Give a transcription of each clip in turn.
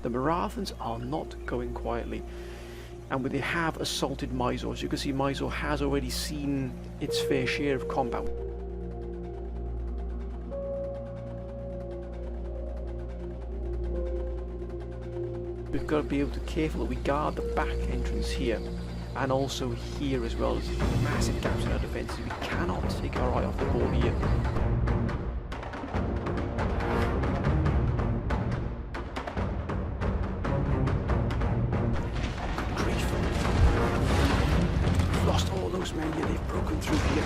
the Marathons are not going quietly. And when they have assaulted Mysore, as you can see, Mysore has already seen its fair share of combat. We've got to be able to be careful that we guard the back entrance here, and also here as well. There's massive gaps in our defences. We cannot take our eye off the ball here. We've lost all those men here. They've broken through here.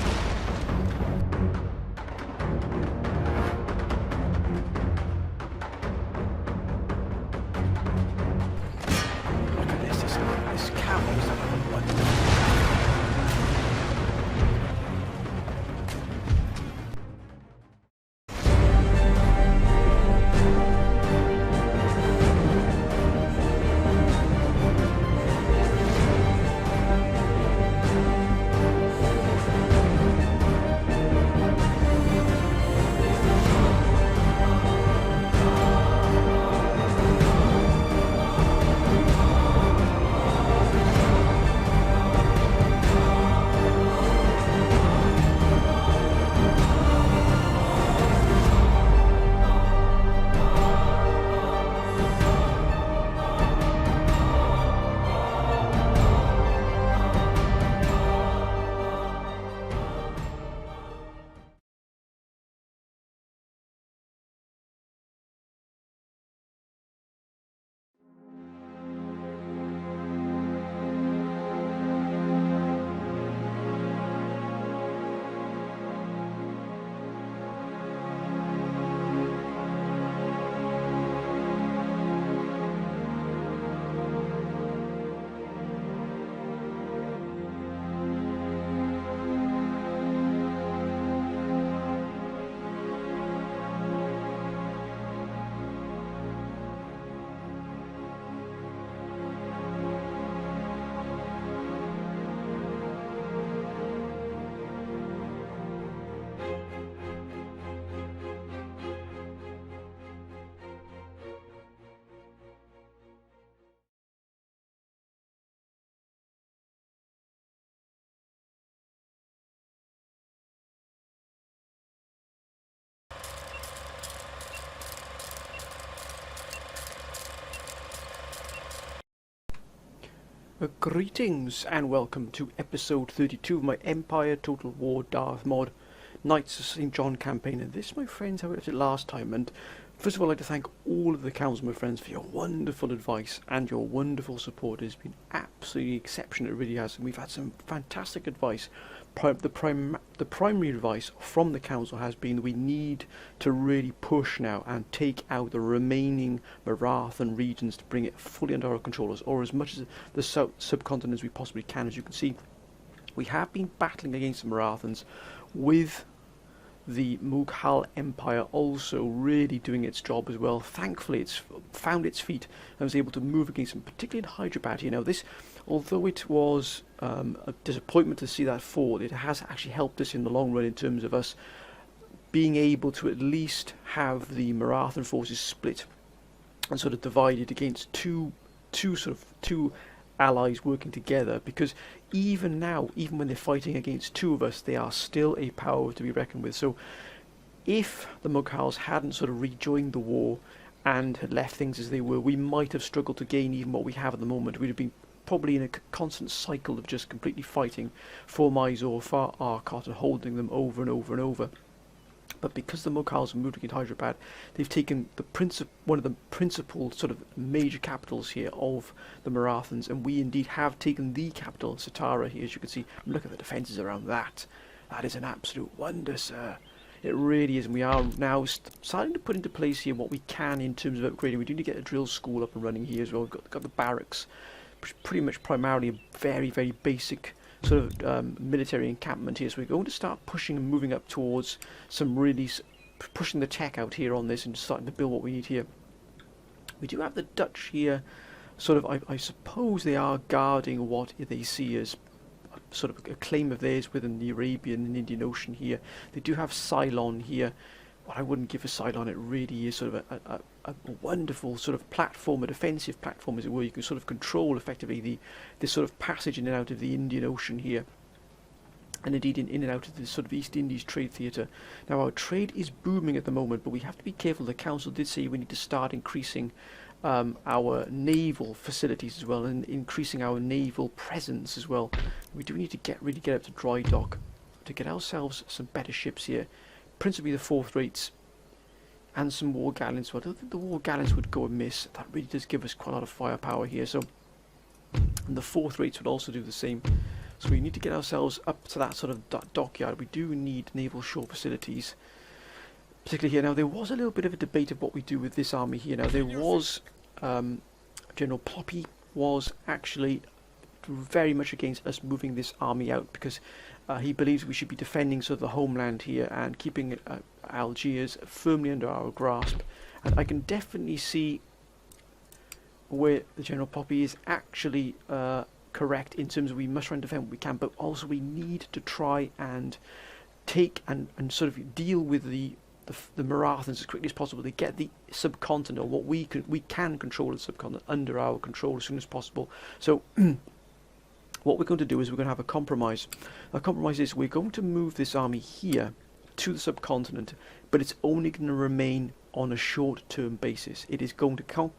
Greetings and welcome to episode 32 of my Empire Total War Darth mod Knights of St. John campaign. And this, my friends, how I left it last time. And first of all, I'd like to thank all of the council, my friends, for your wonderful advice and your wonderful support. It has been absolutely exceptional, it really has. And we've had some fantastic advice. The primary advice from the council has been that we need to really push now and take out the remaining Marathan regions to bring it fully under our control, or as much as the subcontinent as we possibly can. As you can see, we have been battling against the Marathans, with the Mughal Empire also really doing its job as well. Thankfully, it's found its feet and was able to move against them, particularly in Hyderabad. You know, this, although it was a disappointment to see that fall, it has actually helped us in the long run in terms of us being able to at least have the Marathan forces split and sort of divided against two allies working together. Because even now, even when they're fighting against two of us, they are still a power to be reckoned with. So if the Mughals hadn't sort of rejoined the war and had left things as they were, we might have struggled to gain even what we have at the moment. We'd have been probably in a constant cycle of just completely fighting for Mysore, for Arcot, and holding them over and over and over. But because the Mughals have moved against Hyderabad, they've taken the one of the principal sort of major capitals here of the Marathans, and we indeed have taken the capital, Satara, here, as you can see. Look at the defences around that. That is an absolute wonder, sir. It really is, and we are now starting to put into place here what we can in terms of upgrading. We do need to get a drill school up and running here as well. We've got the barracks, pretty much primarily a very, very basic sort of military encampment here. So we're going to start pushing and moving up towards some really pushing the tech out here on this and starting to build what we need here. We do have the Dutch here, sort of, I suppose they are guarding what they see as sort of a claim of theirs within the Arabian and Indian Ocean here. They do have Ceylon here, I wouldn't give a side on. It really is sort of a wonderful sort of platform, a defensive platform, as it were. You can sort of control effectively this sort of passage in and out of the Indian Ocean here, and indeed in and out of the sort of East Indies trade theatre. Now our trade is booming at the moment, but we have to be careful. The council did say we need to start increasing our naval facilities as well, and increasing our naval presence as well. We do need to really get up to dry dock to get ourselves some better ships here, principally the fourth rates and some war galleons. Well, I don't think the war galleons would go amiss. That really does give us quite a lot of firepower here. So, and the fourth rates would also do the same. So we need to get ourselves up to that sort of dockyard. We do need naval shore facilities, particularly here. Now there was a little bit of a debate of what we do with this army here. Now there was General Poppy was actually very much against us moving this army out, because he believes we should be defending sort of the homeland here and keeping Algiers firmly under our grasp. And I can definitely see where the General Poppy is actually correct in terms of we must try and defend what we can, but also we need to try and take and sort of deal with the Marathans as quickly as possible to get the subcontinent, or what we can control the subcontinent, under our control as soon as possible. So what we're going to do is we're going to have a compromise. The compromise is we're going to move this army here to the subcontinent, but it's only going to remain on a short-term basis. It is going to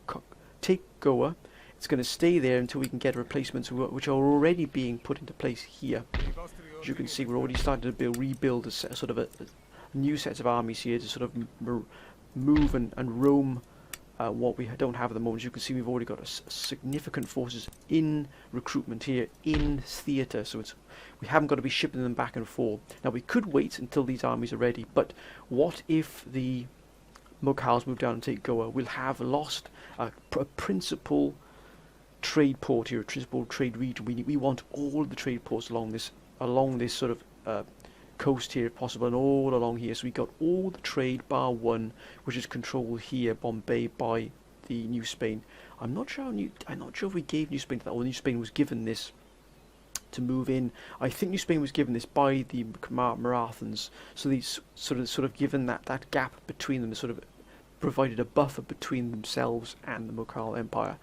take Goa. It's going to stay there until we can get replacements which are already being put into place here. As you can see, we're already starting to rebuild a sort of a new sets of armies here to sort of move and roam what we don't have at the moment. As you can see, we've already got significant forces in recruitment here in theatre, so we haven't got to be shipping them back and forth. Now we could wait until these armies are ready, but what if the Mughals move down and take Goa? We'll have lost a principal trade port here, a principal trade region. We want all the trade ports along this sort of coast here if possible, and all along here. So we got all the trade bar one, which is controlled here, Bombay, by the New Spain. I'm not sure if we gave New Spain that, or New Spain was given this to move in. I think New Spain was given this by the Marathans, so these sort of given that gap between them, sort of provided a buffer between themselves and the Mughal Empire.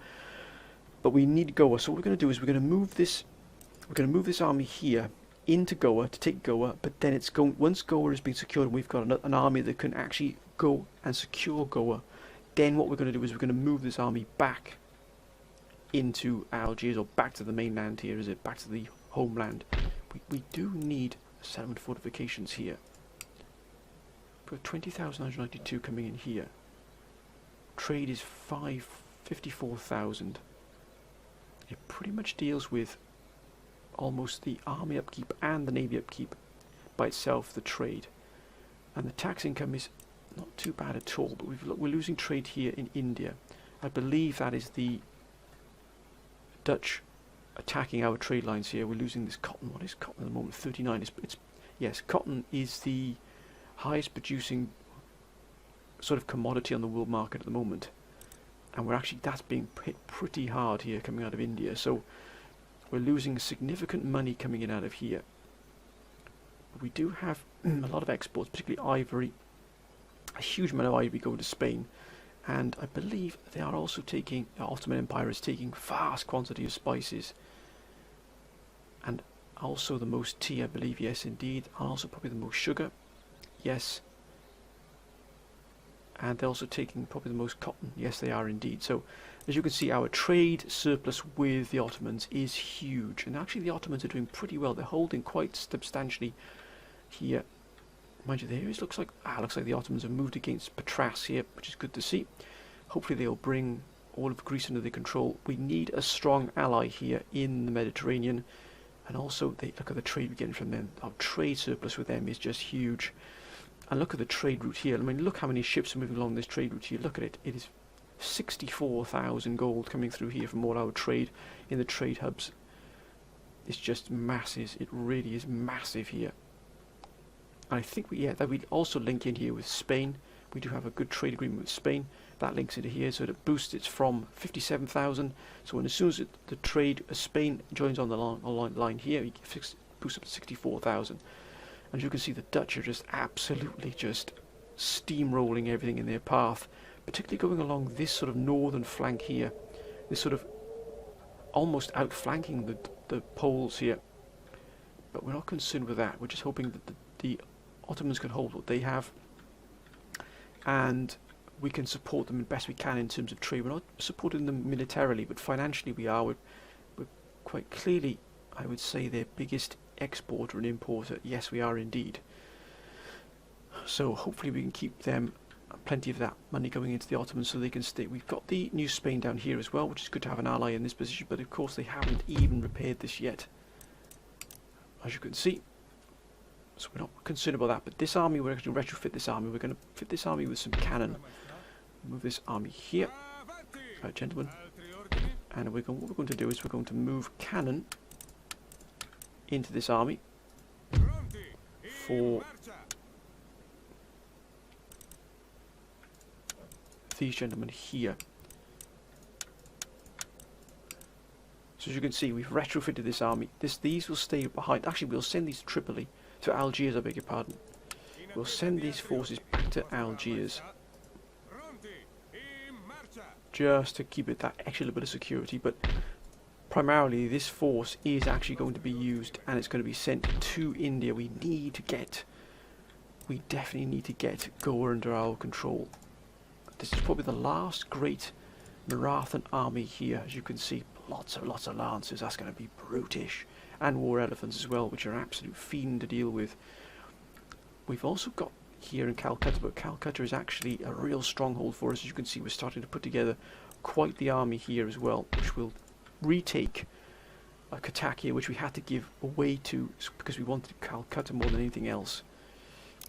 But we need Goa, so what we're going to do is we're going to move this army here into Goa to take Goa, but then once Goa has been secured and we've got an army that can actually go and secure Goa, then what we're going to do is we're going to move this army back into Algiers, or back to the mainland here, back to the homeland. We do need settlement fortifications here. We've got 20,992 coming in here. Trade is 54,000. It pretty much deals with almost the army upkeep and the navy upkeep by itself, the trade. And the tax income is not too bad at all, but we're losing trade here in India. I believe that is the Dutch attacking our trade lines here. We're losing this cotton. What is cotton at the moment? 39. Yes, cotton is the highest producing sort of commodity on the world market at the moment. And that's being hit pretty hard here coming out of India. So we're losing significant money coming in out of here. We do have a lot of exports, particularly ivory. A huge amount of ivory going to Spain. And I believe they are also taking, the Ottoman Empire is taking vast quantity of spices. And also the most tea, I believe, yes indeed. And also probably the most sugar, yes. And they're also taking probably the most cotton, yes they are indeed. So as you can see, our trade surplus with the Ottomans is huge. And actually the Ottomans are doing pretty well. They're holding quite substantially here. Mind you, looks like the Ottomans have moved against Patras here, which is good to see. Hopefully they'll bring all of Greece under their control. We need a strong ally here in the Mediterranean. And also, look at the trade we're getting from them. Our trade surplus with them is just huge. And look at the trade route here. I mean, look how many ships are moving along this trade route here. Look at it. It is 64,000 gold coming through here from all our trade in the trade hubs. It's just massive. It really is massive here. And I think that we also link in here with Spain. We do have a good trade agreement with Spain. That links into here, so it boosts it from 57,000. So as soon as the trade Spain joins on the line here, it boosts up to 64,000. And as you can see, the Dutch are just absolutely just steamrolling everything in their path, particularly going along this sort of northern flank here, this sort of almost outflanking the Poles here. But we're not concerned with that. We're just hoping that the Ottomans can hold what they have, and we can support them as best we can in terms of trade. We're not supporting them militarily, but financially we are. We're quite clearly, I would say, their biggest exporter and importer. Yes, we are indeed. So hopefully we can keep them plenty of that money going into the Ottomans so they can stay. We've got the New Spain down here as well, which is good to have an ally in this position, but of course they haven't even repaired this yet, as you can see. So we're not concerned about that, but this army, we're going to retrofit this army. We're going to fit this army with some cannon. Move this army here, right, gentlemen. And what we're going to do is we're going to move cannon into this army for these gentlemen here. So as you can see, we've retrofitted this army. These will stay behind. Actually, we'll send these to Tripoli. To Algiers, I beg your pardon. We'll send these forces back to Algiers just to keep it that extra little bit of security, but primarily this force is actually going to be used and it's going to be sent to India. We definitely need to get Goa under our control. This is probably the last great Marathan army here, as you can see. Lots of lancers. That's going to be brutish. And war elephants as well, which are absolute fiend to deal with. We've also got here in Calcutta, but Calcutta is actually a real stronghold for us. As you can see, we're starting to put together quite the army here as well, which will retake Katakia, which we had to give away to because we wanted Calcutta more than anything else.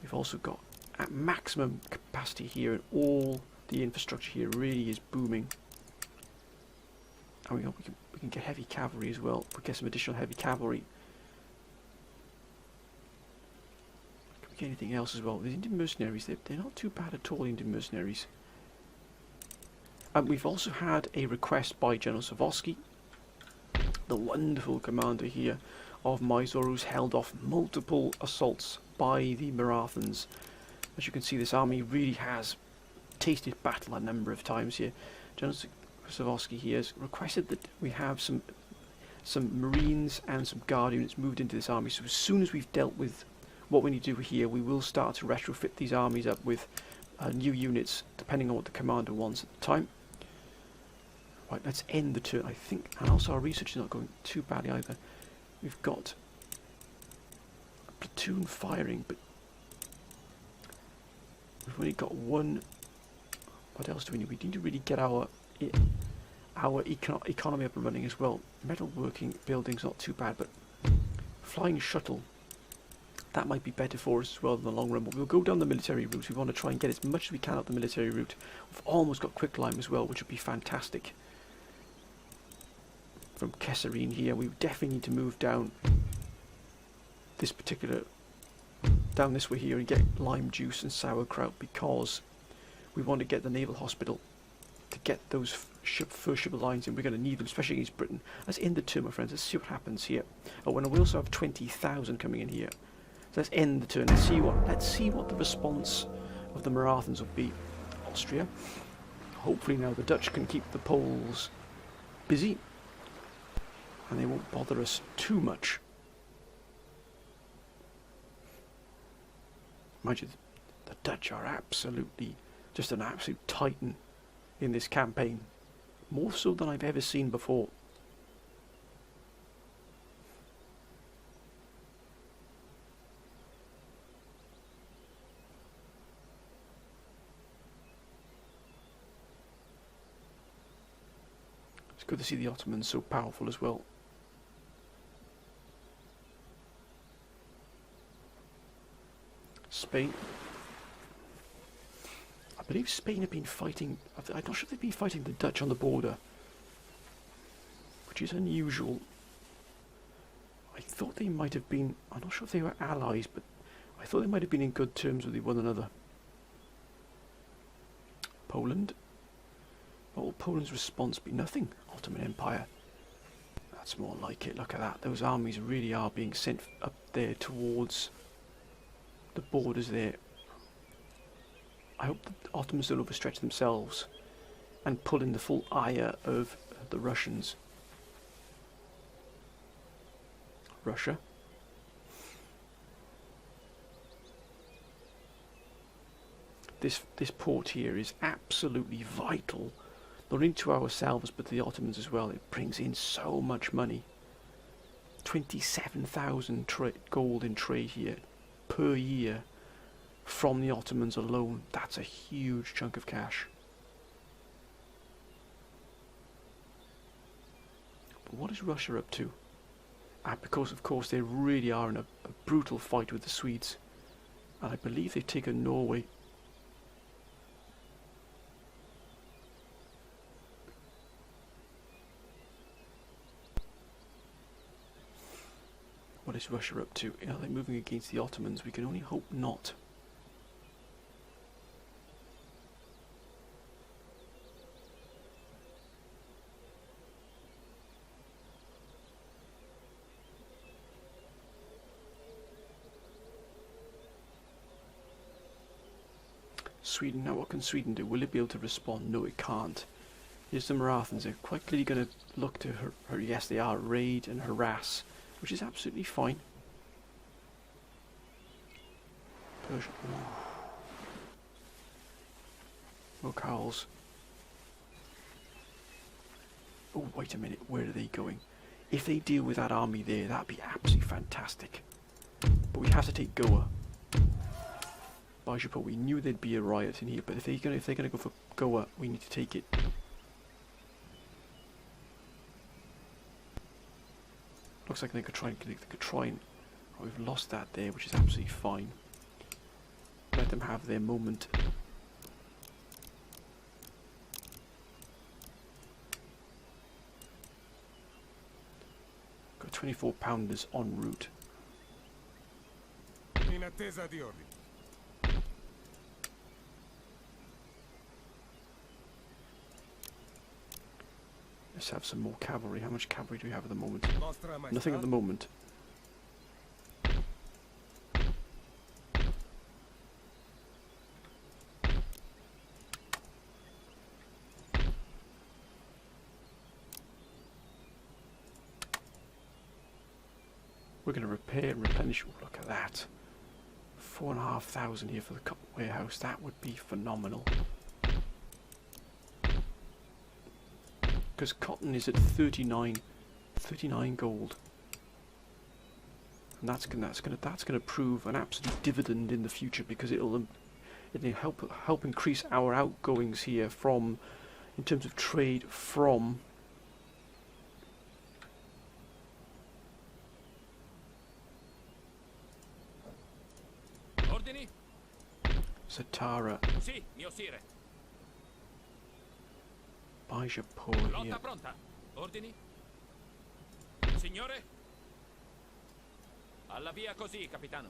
We've also got at maximum capacity here, and all the infrastructure here really is booming. And we can get heavy cavalry as well. We get some additional heavy cavalry. Can we get anything else as well? The Indian mercenaries, they're not too bad at all, Indian mercenaries. And we've also had a request by General Savorsky, the wonderful commander here of Mysore, who's held off multiple assaults by the Marathans. As you can see, this army really has tasted battle a number of times here. General Savorsky here has requested that we have some Marines and some Guard units moved into this army. So as soon as we've dealt with what we need to do here, we will start to retrofit these armies up with new units, depending on what the commander wants at the time. Right, let's end the turn, I think. And also our research is not going too badly either. We've got a platoon firing, but we've only got one. What else do we need? We need to really get our economy up and running as well. Metalworking buildings not too bad, but flying shuttle, that might be better for us as well in the long run. But we'll go down the military route. We want to try and get as much as we can out the military route. We've almost got quicklime as well, which would be fantastic. From Kesserine here, we definitely need to move down this way here and get lime juice and sauerkraut, because we want to get the naval hospital to get those first ship lines in. We're going to need them, especially against Britain. Let's end the turn, my friends. Let's see what happens here. Oh, and we also have 20,000 coming in here. So let's end the turn. Let's see what the response of the Marathans will be. Austria. Hopefully now the Dutch can keep the Poles busy, and they won't bother us too much. Mind you, the Dutch are absolutely just an absolute titan in this campaign, more so than I've ever seen before. It's good to see the Ottomans so powerful as well. Spain. I believe Spain have been fighting, I'm not sure if they've been fighting the Dutch on the border, which is unusual. I thought they might have been, I'm not sure if they were allies, but I thought they might have been in good terms with one another. Poland. What will Poland's response be? Nothing. Ottoman Empire. That's more like it. Look at that. Those armies really are being sent up there towards the borders there. I hope the Ottomans don't overstretch themselves and pull in the full ire of the Russians. Russia. This port here is absolutely vital, not only to ourselves but the Ottomans as well. It brings in so much money. 27,000 gold in trade here per year from the Ottomans alone. That's a huge chunk of cash. But what is Russia up to? Because of course they really are in a brutal fight with the Swedes, and I believe they've taken Norway. What is Russia up to? Are they moving against the Ottomans? We can only hope not. Sweden, now what can Sweden do? Will it be able to respond? No, it can't. Here's the Marathons. They're quite clearly going to look to yes, they are, raid and harass, which is absolutely fine. Persia. Locales. Oh, wait a minute. Where are they going? If they deal with that army there, that'd be absolutely fantastic. But we have to take Goa. We knew there'd be a riot in here, but if they're gonna go for Goa, we need to take it. Looks like they could try and. Oh, we've lost that there, which is absolutely fine. Let them have their moment. Got 24 pounders en route. In attesa di ordini. Let's have some more cavalry. How much cavalry do we have at the moment? Nothing at the moment. We're going to repair and replenish. Oh, look at that. 4,500 here for the cotton warehouse. That would be phenomenal. Because cotton is at 39 gold, and that's gonna prove an absolute dividend in the future, because it'll help increase our outgoings here from, in terms of trade from Ordini? Satara. Sì, mio sire. Bijapur here. Lotta pronta. Ordini? Signore? Alla via così, capitano.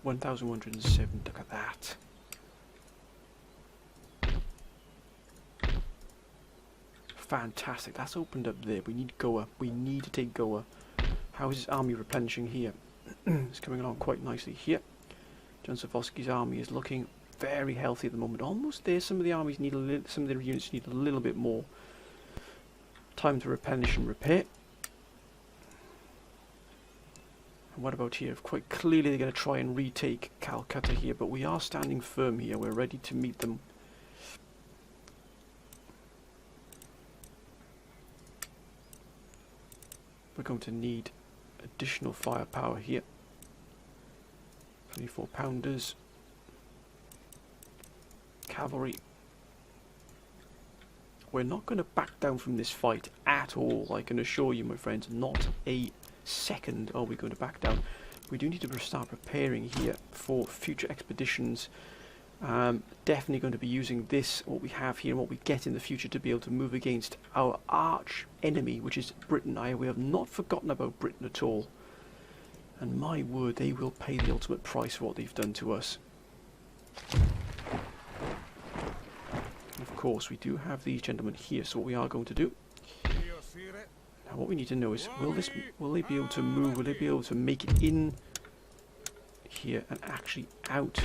1,107. Look at that. Fantastic. That's opened up there. We need Goa. We need to take Goa. How is his army replenishing here? It's coming along quite nicely here. John Savosky's army is looking very healthy at the moment. Almost there. Some of the armies need some of their units need a little bit more time to replenish and repair. And what about here? Quite clearly they're going to try and retake Calcutta here, but we are standing firm here. We're ready to meet them. We're going to need additional firepower here. 24 pounders. Cavalry. We're not going to back down from this fight at all, I can assure you, my friends. Not a second are we going to back down. We do need to start preparing here for future expeditions. Definitely going to be using this, what we have here and what we get in the future, to be able to move against our arch enemy, which is Britain. We have not forgotten about Britain at all. And my word, they will pay the ultimate price for what they've done to us. Of course, we do have these gentlemen here, so what we are going to do. Now, what we need to know is, will they be able to move? Will they be able to make it in here and actually out.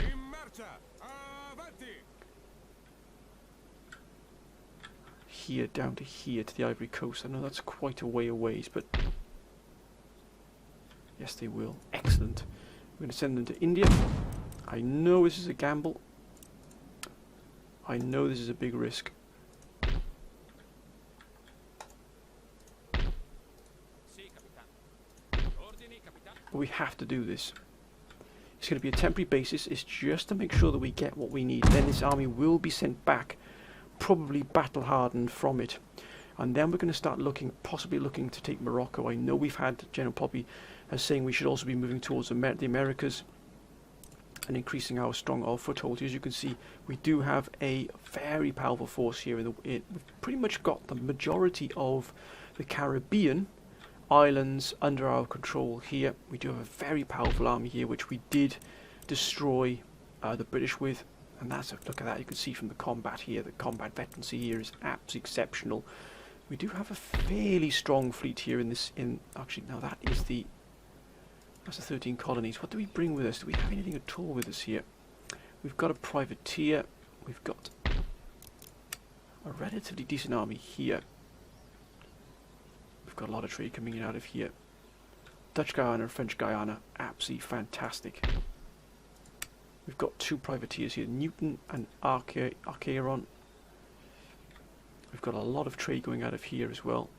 Here, down to here, to the Ivory Coast. I know that's quite a way away, but yes, they will. Excellent. We're going to send them to India. I know this is a gamble. I know this is a big risk. But we have to do this. It's going to be a temporary basis. It's just to make sure that we get what we need. Then this army will be sent back, probably battle hardened from it. And then we're going to start looking, possibly looking to take Morocco. I know we've had General Poppy as saying we should also be moving towards the Americas and increasing our foothold. As you can see, we do have a very powerful force here. We've pretty much got the majority of the Caribbean islands under our control here. We do have a very powerful army here, which we did destroy the British with. And that's look at that. You can see from the combat here, the combat veterancy here is absolutely exceptional. We do have a fairly strong fleet here in this. Actually, now that's the 13 colonies. What do we bring with us? Do we have anything at all with us here? We've got a privateer. We've got a relatively decent army here. We've got a lot of trade coming in out of here. Dutch Guyana and French Guyana, absolutely fantastic. We've got 2 privateers here, Newton and Archeron. We've got a lot of trade going out of here as well.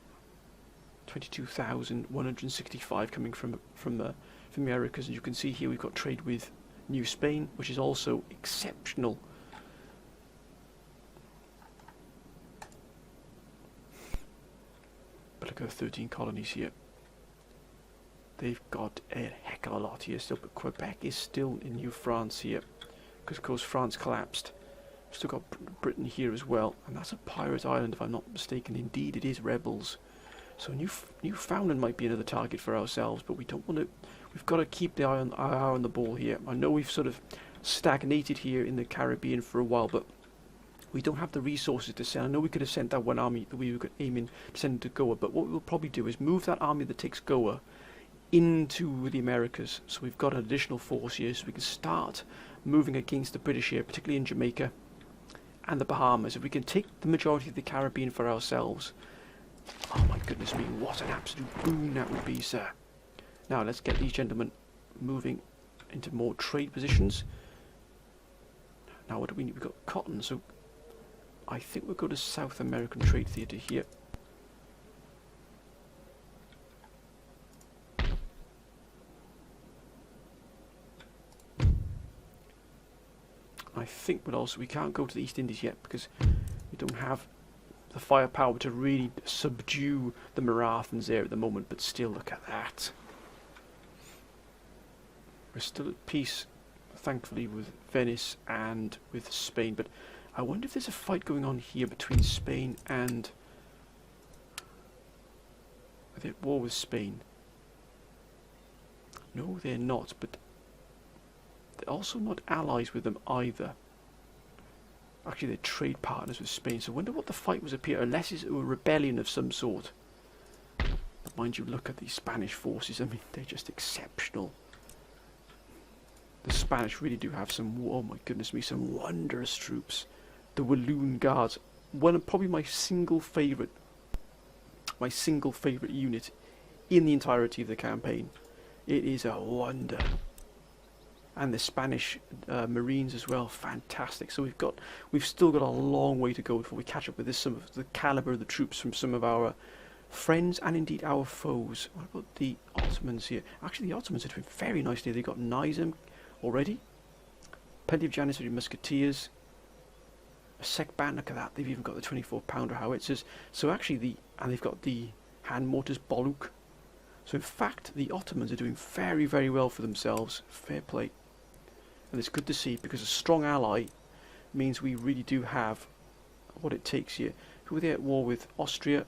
22,165 coming from the Americas. As you can see here, we've got trade with New Spain, which is also exceptional. But look at the 13 colonies here. They've got a heck of a lot here still, but Quebec is still in New France here, because of course France collapsed. We've still got Britain here as well, and that's a pirate island if I'm not mistaken. Indeed it is rebels. So Newfoundland might be another target for ourselves, but we don't want to. We've got to keep the eye on the ball here. I know we've sort of stagnated here in the Caribbean for a while, but we don't have the resources to send. I know we could have sent that one army that we were aiming to send to Goa, but what we'll probably do is move that army that takes Goa into the Americas. So we've got an additional force here, so we can start moving against the British here, particularly in Jamaica and the Bahamas. If we can take the majority of the Caribbean for ourselves, oh my goodness me, what an absolute boon that would be, sir. Now let's get these gentlemen moving into more trade positions. Now what do we need? We've got cotton, so I think we'll go to South American Trade Theatre here. I think we'll also, we can't go to the East Indies yet because we don't have the firepower to really subdue the Marathons there at the moment, but still, look at that. We're still at peace, thankfully, with Venice and with Spain, but I wonder if there's a fight going on here between Spain and... Are they at war with Spain? No, they're not, but they're also not allies with them either. Actually, they're trade partners with Spain, so I wonder what the fight was up here, unless it's a rebellion of some sort. But mind you, look at these Spanish forces, I mean, they're just exceptional. The Spanish really do have some, oh my goodness me, some wondrous troops. The Walloon Guards, one of probably my single favourite unit in the entirety of the campaign. It is a wonder. And the Spanish Marines as well, fantastic. So we've still got a long way to go before we catch up with some of the calibre of the troops from some of our friends and indeed our foes. What about the Ottomans here? Actually, the Ottomans are doing very nicely. They've got Nizam already, plenty of Janissary musketeers, a Sekban, look at that. They've even got the 24-pounder howitzers. So actually, and they've got the hand mortars Boluk. So in fact, the Ottomans are doing very, very well for themselves. Fair play. And it's good to see, because a strong ally means we really do have what it takes here. Who are they at war with? Austria,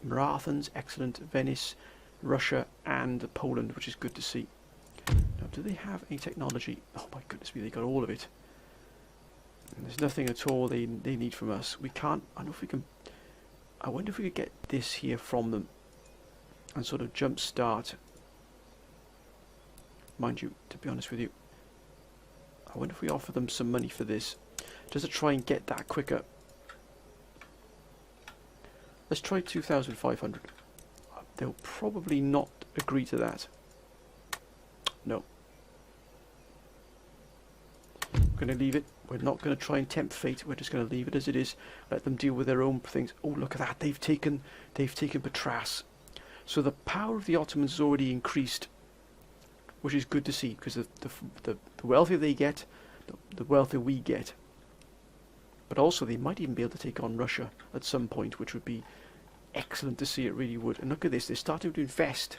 Marathons, excellent, Venice, Russia, and Poland, which is good to see. Now, do they have any technology? Oh my goodness me, they got all of it. And there's nothing at all they need from us. We can't, I don't know if we can, I wonder if we could get this here from them and sort of jump start. Mind you, to be honest with you, I wonder if we offer them some money for this, just to try and get that quicker. Let's try 2,500. They'll probably not agree to that. No. We're going to leave it. We're not going to try and tempt fate. We're just going to leave it as it is. Let them deal with their own things. Oh, look at that. They've taken Patras. So the power of the Ottomans has already increased, which is good to see, because the wealthier they get, the wealthier we get. But also they might even be able to take on Russia at some point, which would be excellent to see. It really would. And look at this. They're starting to invest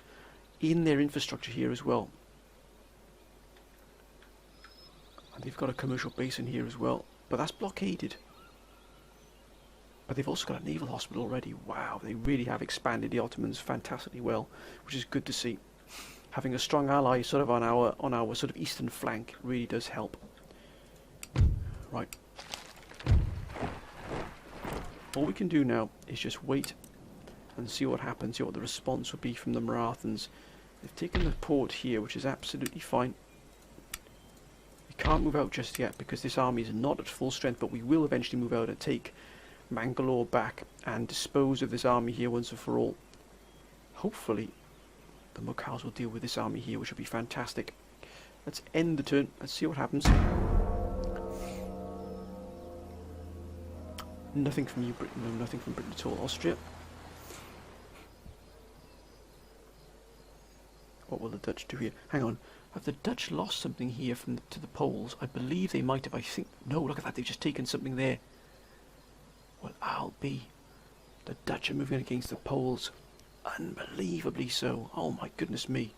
in their infrastructure here as well. And they've got a commercial base in here as well. But that's blockaded. But they've also got a naval hospital already. Wow, they really have expanded the Ottomans fantastically well, which is good to see. Having a strong ally sort of on our sort of eastern flank really does help. Right. All we can do now is just wait and see what happens, see what the response would be from the Marathans. They've taken the port here, which is absolutely fine. We can't move out just yet because this army is not at full strength, but we will eventually move out and take Mangalore back and dispose of this army here once and for all. Hopefully the Mughals will deal with this army here, which will be fantastic. Let's end the turn. Let's see what happens. Nothing from you, Britain. No, nothing from Britain at all. Austria. What will the Dutch do here? Hang on. Have the Dutch lost something here to the Poles? I believe they might have. I think... No, look at that. They've just taken something there. Well, I'll be. The Dutch are moving against the Poles. Unbelievably so. Oh my goodness me.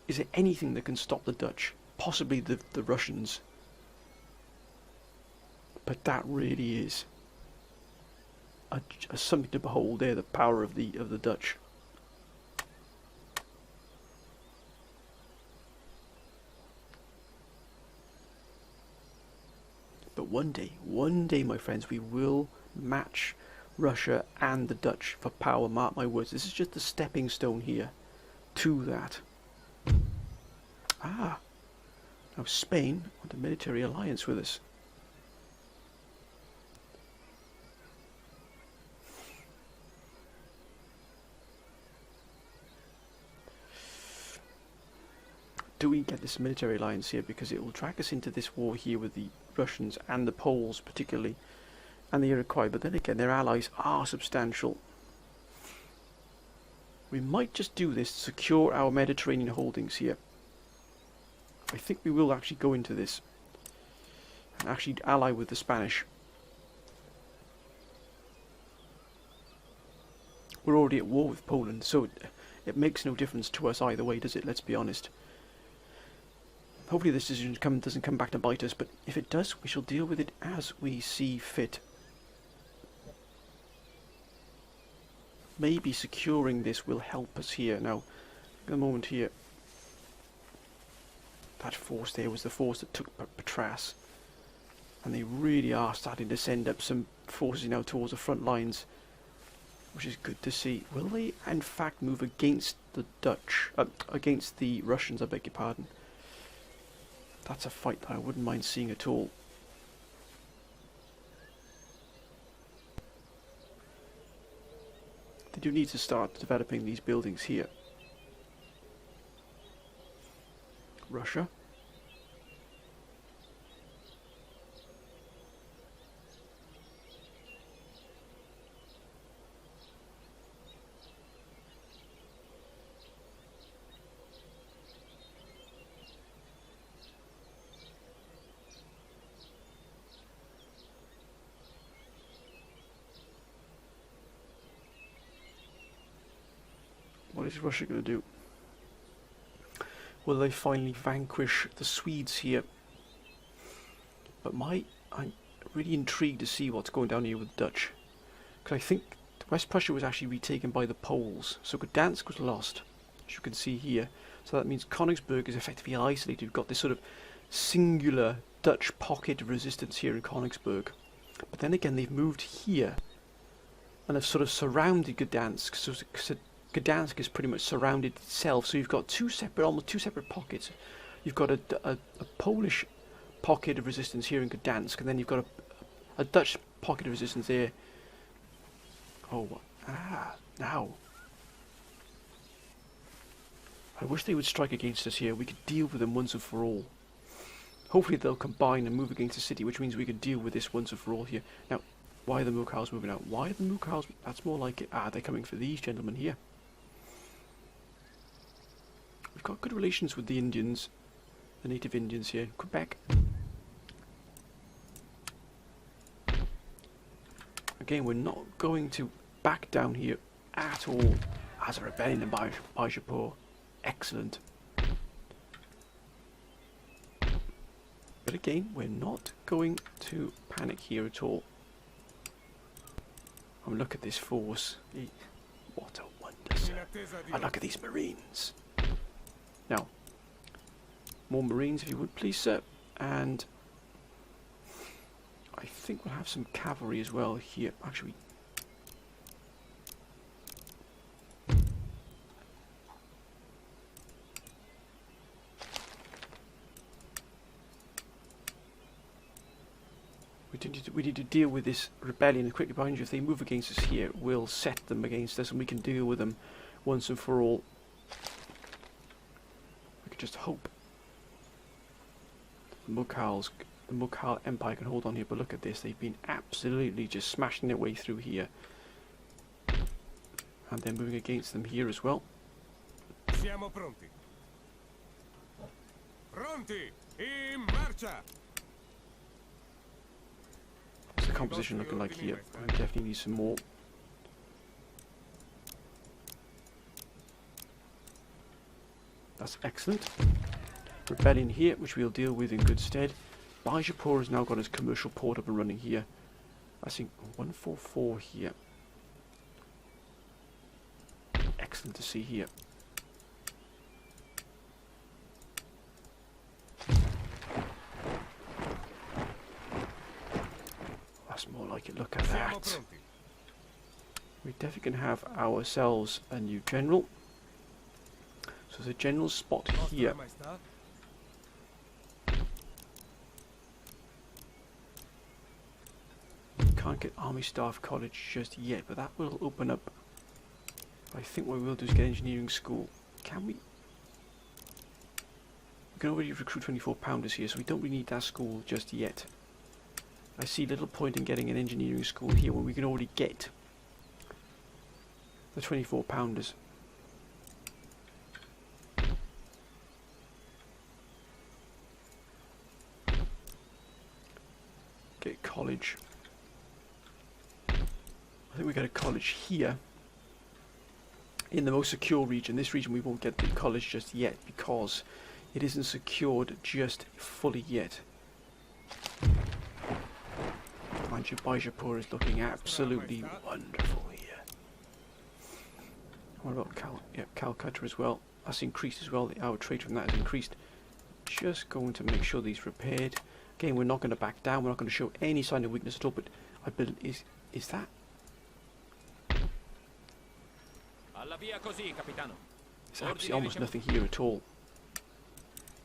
Is there anything that can stop the Dutch? Possibly the Russians. But that really is something to behold there, the power of the Dutch. But one day, my friends, we will match Russia and the Dutch for power, mark my words. This is just the stepping stone here to that. Ah, now Spain want a military alliance with us. Do we get this military alliance here? Because it will drag us into this war here with the Russians and the Poles particularly, and the Iroquois. But then again, their allies are substantial. We might just do this to secure our Mediterranean holdings here. I think we will actually go into this and actually ally with the Spanish. We're already at war with Poland, so it makes no difference to us either way, does it? Let's be honest. Hopefully this decision doesn't come back to bite us, but if it does, we shall deal with it as we see fit. Maybe securing this will help us here. Now, at the moment here, that force there was the force that took Patras, and they really are starting to send up some forces now towards the front lines, which is good to see. Will they, in fact, move against the Dutch, against the Russians? I beg your pardon. That's a fight that I wouldn't mind seeing at all. They do need to start developing these buildings here. Russia. What is Russia going to do? Will they finally vanquish the Swedes here? But I'm really intrigued to see what's going down here with the Dutch. Because I think West Prussia was actually retaken by the Poles. So Gdansk was lost, as you can see here. So that means Königsberg is effectively isolated. You've got this sort of singular Dutch pocket of resistance here in Königsberg. But then again, they've moved here and have sort of surrounded Gdansk. So Gdansk is pretty much surrounded itself, so you've got almost two separate pockets you've got a Polish pocket of resistance here in Gdansk, and then you've got a Dutch pocket of resistance there. Oh, now. I wish they would strike against us here. We could deal with them once and for all. Hopefully they'll combine and move against the city, which means we can deal with this once and for all here. Now, why are the Mughals moving out? Why are the Mughals? That's more like it. They're coming for these gentlemen here. We've got good relations with the Indians, the native Indians here in Quebec. Again, we're not going to back down here at all. As a rebellion in Bijapur. Excellent. But again, we're not going to panic here at all. And look at this force. What a wonder, sir. And look at these Marines. Now, more Marines if you would please, sir. And I think we'll have some cavalry as well here. Actually, we need to deal with this rebellion quickly behind you. If they move against us here, we'll set them against us and we can deal with them once and for all. I could just hope the Mughal Empire can hold on here, but look at this. They've been absolutely just smashing their way through here. And they're moving against them here as well. Siamo pronti. Pronti! In marcia! What's the composition looking like here? I definitely need some more. That's excellent. Rebellion here, which we'll deal with in good stead. Bijapur has now got his commercial port up and running here. I think 144 here. Excellent to see here. That's more like it. Look at that. We definitely can have ourselves a new general. So there's a general spot here. Can't get Army Staff College just yet, but that will open up. I think what we will do is get engineering school. Can we? We can already recruit 24 pounders here, so we don't really need that school just yet. I see little point in getting an engineering school here when we can already get the 24 pounders. Get college. I think we get a college here in the most secure region. This region we won't get the college just yet because it isn't secured just fully yet. Mind you, Bijapur is looking absolutely wonderful here. What about Calcutta as well? That's increased as well. Our trade from that has increased. Just going to make sure these repaired. Again, we're not going to back down. We're not going to show any sign of weakness at all. But I believe is that? There's absolutely almost nothing here at all.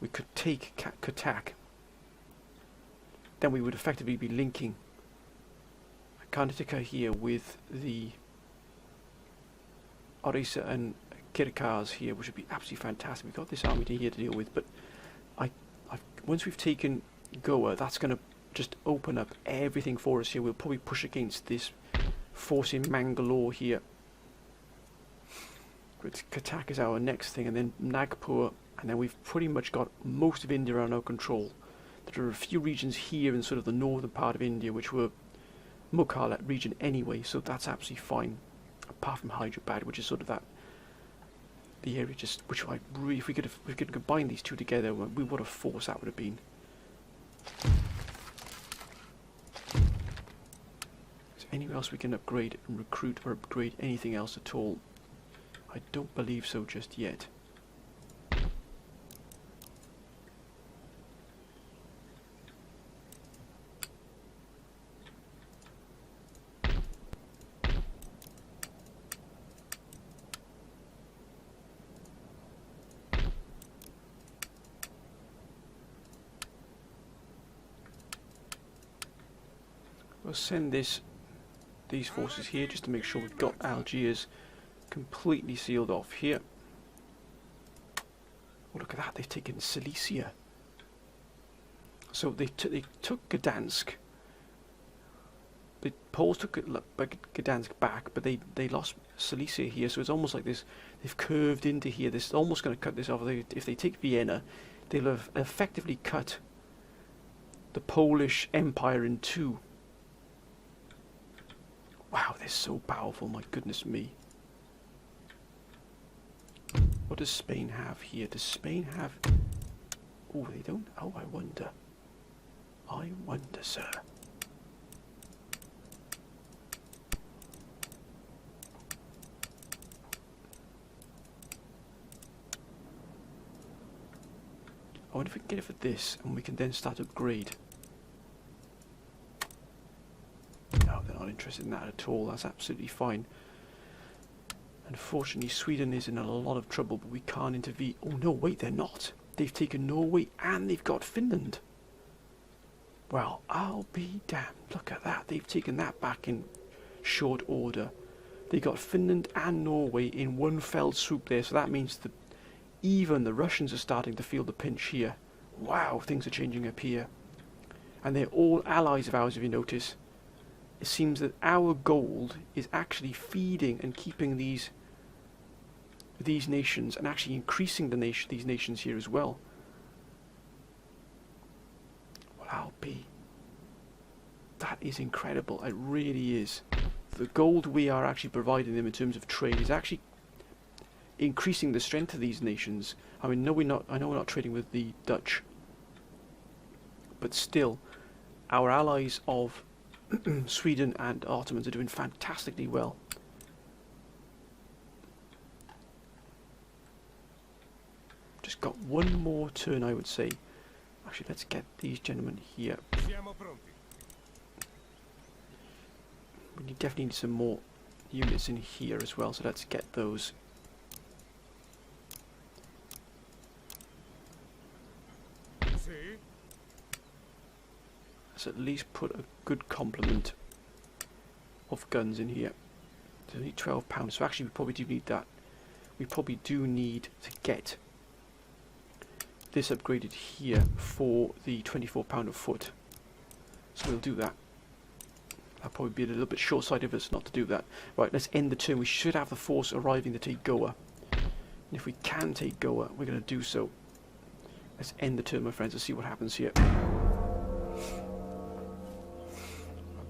We could take Katak. Then we would effectively be linking Karnataka here with the Orissa and Kirkaz here, which would be absolutely fantastic. We've got this army here to deal with, but once we've taken Goa, that's going to just open up everything for us here. We'll probably push against this force in Mangalore here. Katak is our next thing, and then Nagpur, and then we've pretty much got most of India under our control. There are a few regions here in sort of the northern part of India which were Mughal region anyway, so that's absolutely fine. Apart from Hyderabad, which is sort of the area just which I really, if we could combine these two together, what a force that would have been. Is there anywhere else we can upgrade and recruit or upgrade anything else at all? I don't believe so just yet. We'll send these forces here just to make sure we've got Algiers completely sealed off here. Oh, look at that, they've taken Silesia. So they took Gdansk. The Poles took Gdansk back, but they lost Silesia here, so it's almost like this. They've curved into here. This is almost going to cut this off. If they take Vienna, they'll have effectively cut the Polish Empire in two. Wow, they're so powerful, my goodness me. What does Spain have here? Does Spain have... Oh, they don't? Oh, I wonder. I wonder, sir. I wonder if we can get it for this, and we can then start to upgrade. No, they're not interested in that at all. That's absolutely fine. Unfortunately, Sweden is in a lot of trouble, but we can't intervene. Oh no, wait, they're not. They've taken Norway and they've got Finland. Well, I'll be damned. Look at that. They've taken that back in short order. They got Finland and Norway in one fell swoop there, so that means that even the Russians are starting to feel the pinch here. Wow, things are changing up here. And they're all allies of ours, if you notice. It seems that our gold is actually feeding and keeping these nations, and actually increasing these nations here as well. Well, I'll be... That is incredible. It really is. The gold we are actually providing them in terms of trade is actually increasing the strength of these nations. I mean, no, I know we're not trading with the Dutch, but still, our allies of Sweden and Ottomans are doing fantastically well. Just got one more turn, I would say. Actually, let's get these gentlemen here. Siamo pronti. We definitely need some more units in here as well, so let's get those. Sì. Let's at least put a good complement of guns in here. There's only £12, so actually we probably do need that. We probably do need to get this upgraded here for the £24 a foot. So we'll do that. That'll probably be a little bit short-sighted of us not to do that. Right, let's end the turn. We should have the force arriving to take Goa. And if we can take Goa, we're going to do so. Let's end the turn, my friends, and see what happens here.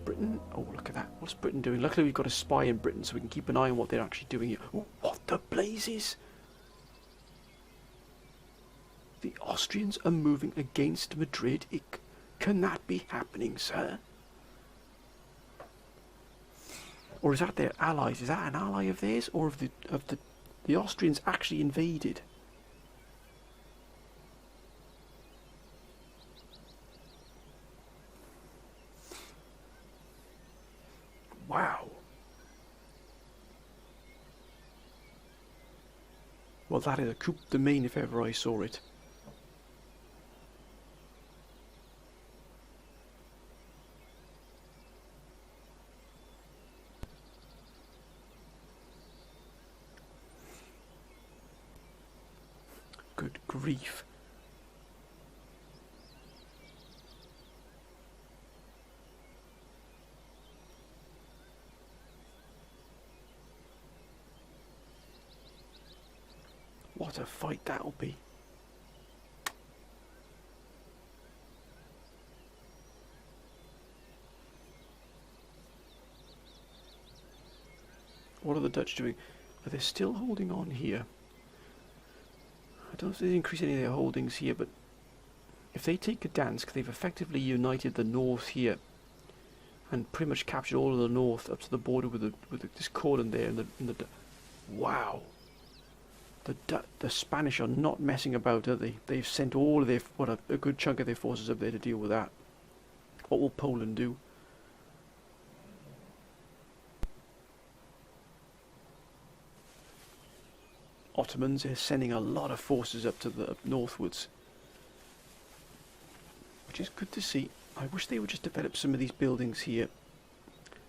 Britain. Oh, look at that. What's Britain doing? Luckily, we've got a spy in Britain, so we can keep an eye on what they're actually doing here. Ooh, what the blazes? The Austrians are moving against Madrid. Can that be happening, sir? Or is that their allies? Is that an ally of theirs, or of the Austrians actually invaded? Wow. Well, that is a coup de main if ever I saw it. Good grief. What a fight that'll be. What are the Dutch doing? Are they still holding on here? I don't know if they increase any of their holdings here, but if they take Gdansk, they've effectively united the north here and pretty much captured all of the north up to the border with this cordon there. Wow. The Spanish are not messing about, are they? They've sent all of their, a good chunk of their forces up there to deal with that. What will Poland do? Ottomans are sending a lot of forces up to the northwards, which is good to see. I wish they would just develop some of these buildings here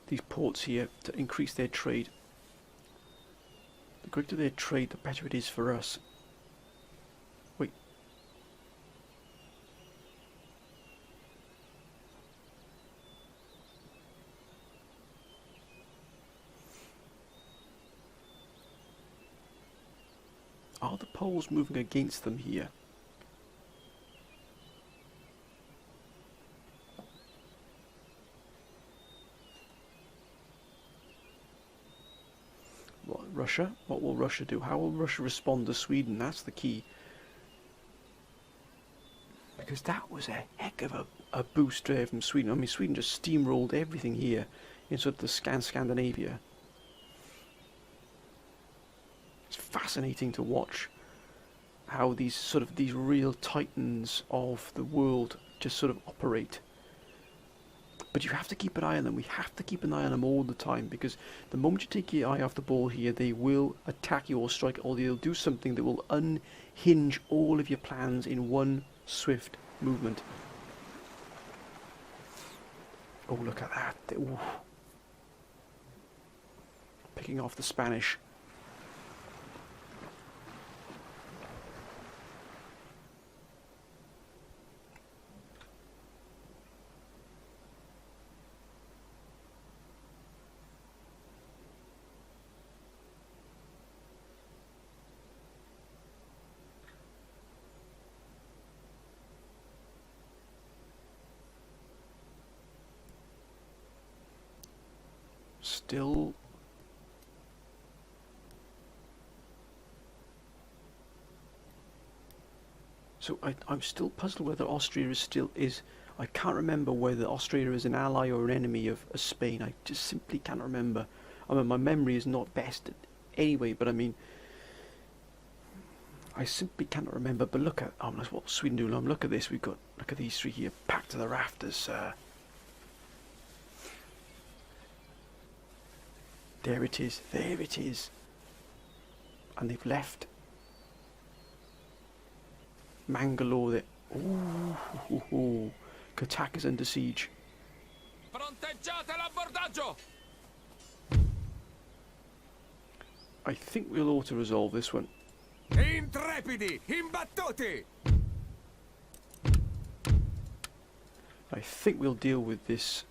these ports here to increase their trade. The greater their trade, the better it is for us. Wait. Are the poles moving against them here? Russia? What will Russia do? How will Russia respond to Sweden? That's the key. Because that was a heck of a boost there from Sweden. I mean, Sweden just steamrolled everything here in sort of the Scandinavia. It's fascinating to watch how these real titans of the world just sort of operate. But you have to keep an eye on them. We have to keep an eye on them all the time, because the moment you take your eye off the ball here, they will attack you or strike, or they'll do something that will unhinge all of your plans in one swift movement. Oh, look at that. Ooh. Picking off the Spanish. Still so I'm still puzzled whether Austria is I can't remember whether Austria is an ally or an enemy of Spain. I just simply can't remember. I mean, my memory is not best anyway, but I mean, I simply cannot remember. But look at that's what Sweden do. Look at this. Look at these three here packed to the rafters. There it is. There it is. And they've left Mangalore there. Ooh. Katak is under siege. Fronteggiate l'abbordaggio! I think we'll auto-resolve this one. Intrepidi, imbattuti! I think we'll deal with this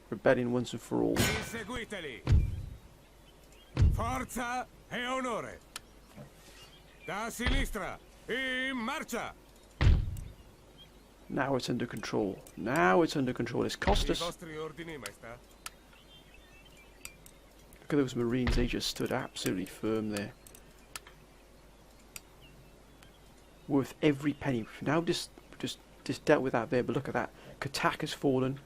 rebellion once and for all. Inseguiteli! Forza e onore! Da sinistra, in marcia! Now it's under control. Now it's under control. It's cost us. I vostri ordini, maestà. Look at those Marines. They just stood absolutely firm there. Worth every penny. We've now just dealt with that there, but look at that. Katak has fallen.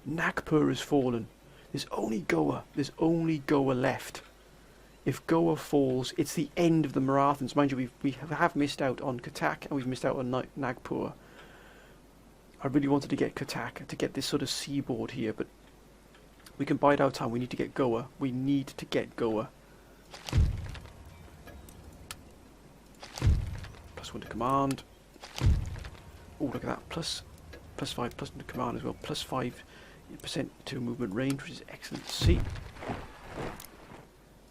Nagpur has fallen. There's only Goa. There's only Goa left. If Goa falls, it's the end of the Marathons. Mind you, we have missed out on Katak and we've missed out on Nagpur. I really wanted to get Katak, to get this sort of seaboard here, but we can bide our time. We need to get Goa. We need to get Goa. +1 to command. Oh, look at that. +5 plus to command as well. +5% to movement range, which is excellent to see.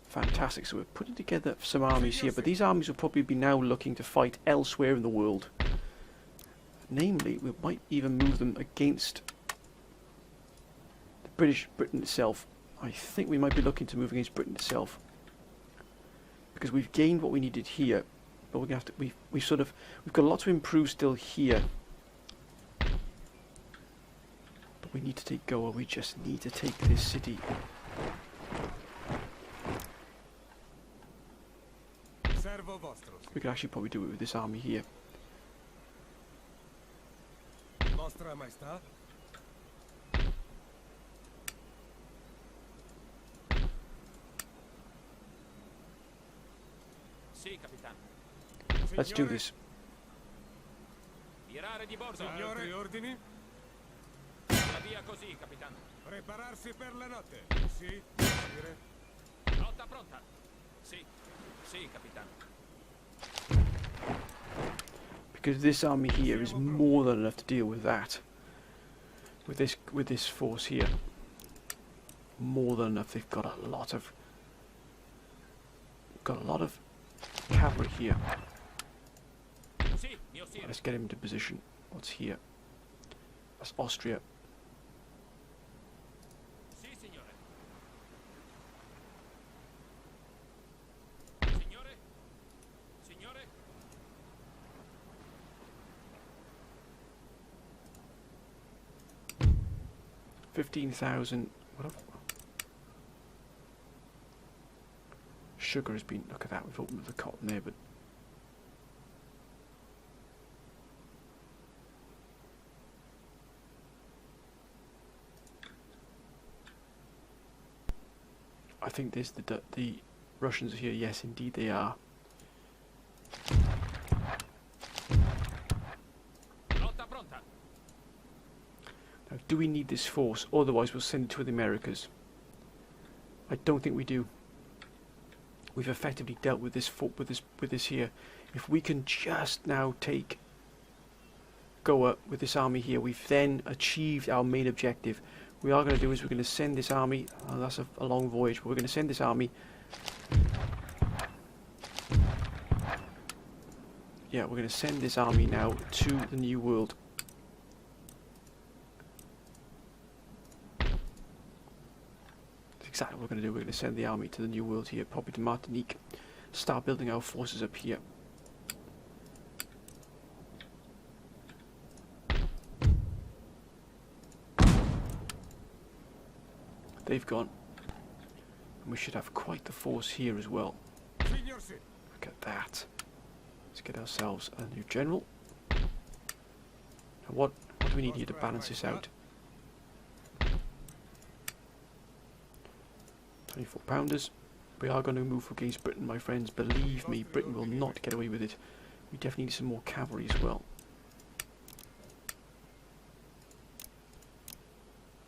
Fantastic. So we're putting together some armies here, but these armies will probably be now looking to fight elsewhere in the world. Namely, we might even move them against Britain itself. I think we might be looking to move against Britain itself, because we've gained what we needed here, but we're gonna have to. We've got a lot to improve still here. But we need to take Goa. We just need to take this city. We could actually probably do it with this army here. Vostra maestà. Sì, capitano. Let's do this. Tirare di bordo. Altri ordini? La via così, capitano. Prepararsi per la notte. Sì, sire. Rotta pronta. Sì, sì, capitano. Because this army here is more than enough to deal with that. With this force here. more than enough. They've got a lot of cavalry here. Sì, mio sire. Let's get him into position. What's here? That's Austria. Sì, signore. Signore? Signore? 15,000. Sugar has been. Look at that. We've opened the cotton there, but I think there's the Russians are here. Yes, indeed they are. Lotta pronta. Now, do we need this force? Otherwise, we'll send it to the Americas. I don't think we do. We've effectively dealt with this with this here. If we can just now take Goa with this army here, we've then achieved our main objective. We are going to do is we're going to send this army. That's a long voyage, but we're going to send this army. Yeah, we're going to send this army now to the New World. Exactly what we're going to do. We're going to send the army to the New World here, probably to Martinique. Start building our forces up here. They've gone. And we should have quite the force here as well. Signor sì. Look at that. Let's get ourselves a new general. Now what do we need here to balance this out? 24 pounders. We are going to move against Britain, my friends. Believe me, Britain will not get away with it. We definitely need some more cavalry as well.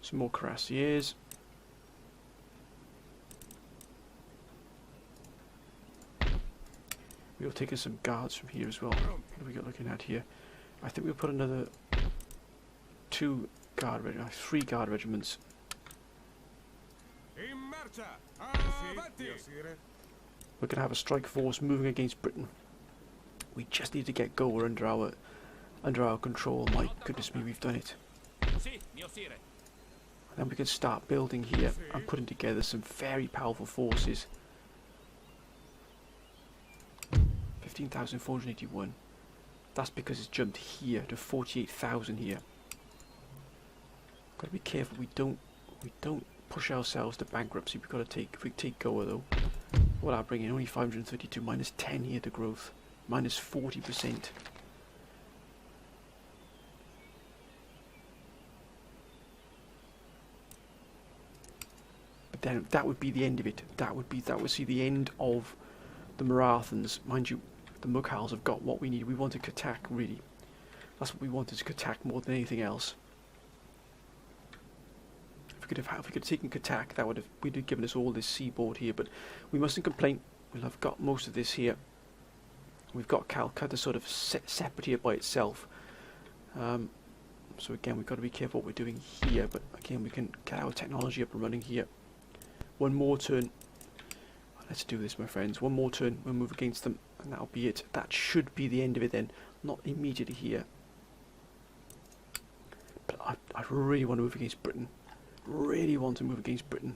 Some more cuirassiers. We'll take us some guards from here as well. What have we got looking at here? I think we'll put another 3 guard regiments. In marcia. Avanti. Mio sire. We're going to have a strike force moving against Britain. We just need to get Goa under our control. My goodness me, we've done it. Sì, mio sire. And then we can start building here and putting together some very powerful forces. 15,481. That's because it's jumped here to 48,000 here. Got to be careful we don't push ourselves to bankruptcy. We've got to take, if we take Goa though, what I bring in only 532, minus 10 here to growth, minus 40%. But then that would be the end of it. That would see the end of the Marathons. Mind you, the Mughals have got what we need. We want to Katak, really. That's what we want, is Katak more than anything else. If we could have taken Katak, we'd have given us all this seaboard here. But we mustn't complain. We'll have got most of this here. We've got Calcutta sort of separate here by itself. So again, we've got to be careful what we're doing here. But again, we can get our technology up and running here. One more turn. Let's do this, my friends. One more turn, we'll move against them, and that'll be it. That should be the end of it then. Not immediately here. But I really want to move against Britain. Really want to move against Britain.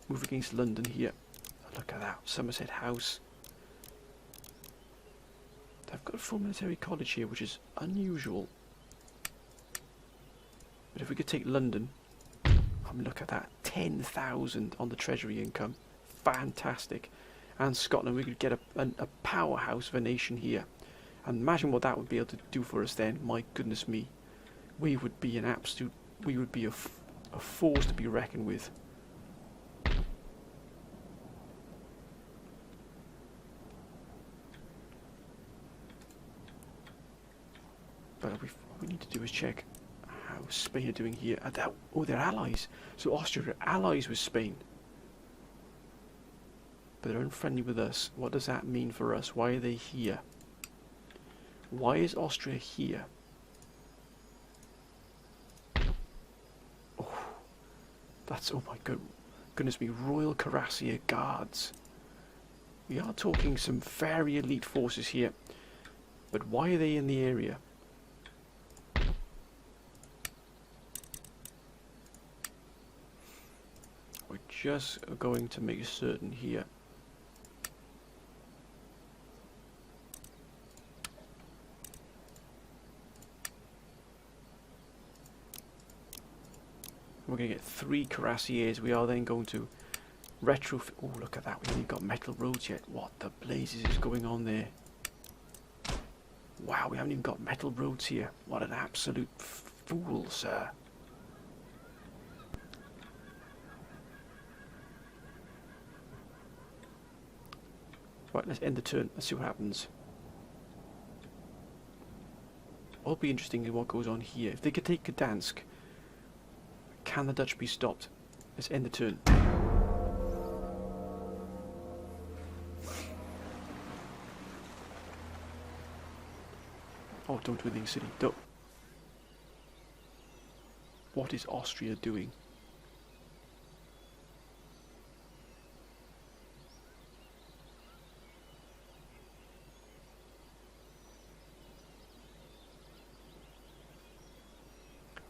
Move against London here. Look at that, Somerset House. They've got a full military college here, which is unusual. But if we could take London... I mean, look at that, 10,000 on the treasury income, fantastic. And Scotland, we could get a powerhouse of a nation here. And imagine what that would be able to do for us then. My goodness me, we would be an absolute, we would be a force to be reckoned with. But what we need to do is check how Spain are doing here. Oh, they're allies. So Austria are allies with Spain. But they're unfriendly with us. What does that mean for us? Why are they here? Why is Austria here? That's, oh my goodness me, Royal Cuirassier Guards. We are talking some very elite forces here. But why are they in the area? We're just going to make certain here. We're going to get 3 Cuirassiers. We are then going to retrofit. Oh, look at that. We haven't got metal roads yet. What the blazes is going on there? Wow, we haven't even got metal roads here. What an absolute fool, sir. Right, let's end the turn. Let's see what happens. It'll be interesting in what goes on here. If they could take Gdansk, can the Dutch be stopped? Let's end the turn. Oh, don't do anything silly. Don't. What is Austria doing?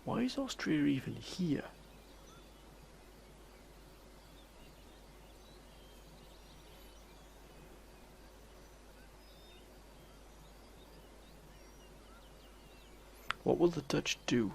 Why is Austria even here? What will the Dutch do?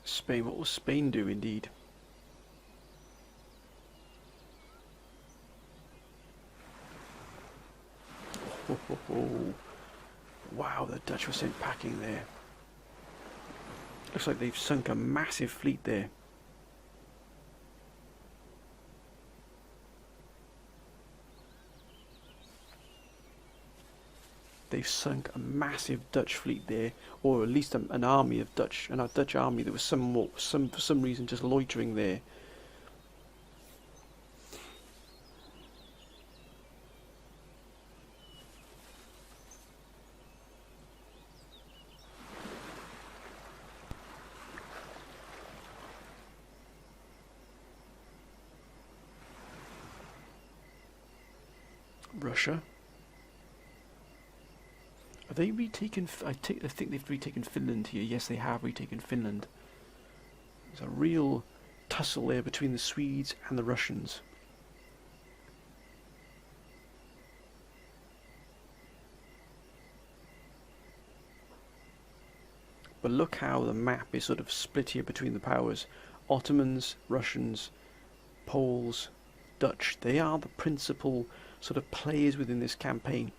Spain, what will Spain do indeed? Oh. Wow, the Dutch were sent packing there. Looks like they've sunk a massive fleet there. They've sunk a massive Dutch fleet there, or at least an army of Dutch, and a Dutch army that was for some reason just loitering there. Russia. Are they retaken? I think they've retaken Finland here. Yes, they have retaken Finland. There's a real tussle there between the Swedes and the Russians. But look how the map is sort of split here between the powers. Ottomans, Russians, Poles, Dutch. They are the principal sort of players within this campaign.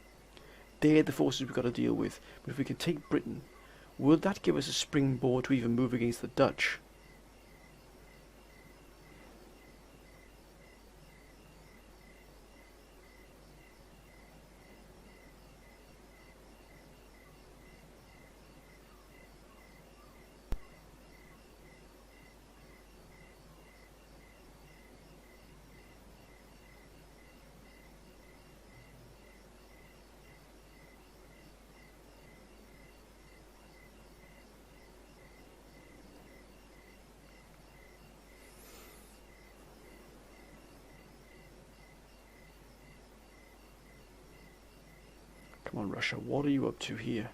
They're the forces we've got to deal with. But if we can take Britain, will that give us a springboard to even move against the Dutch? Come on, Russia, what are you up to here?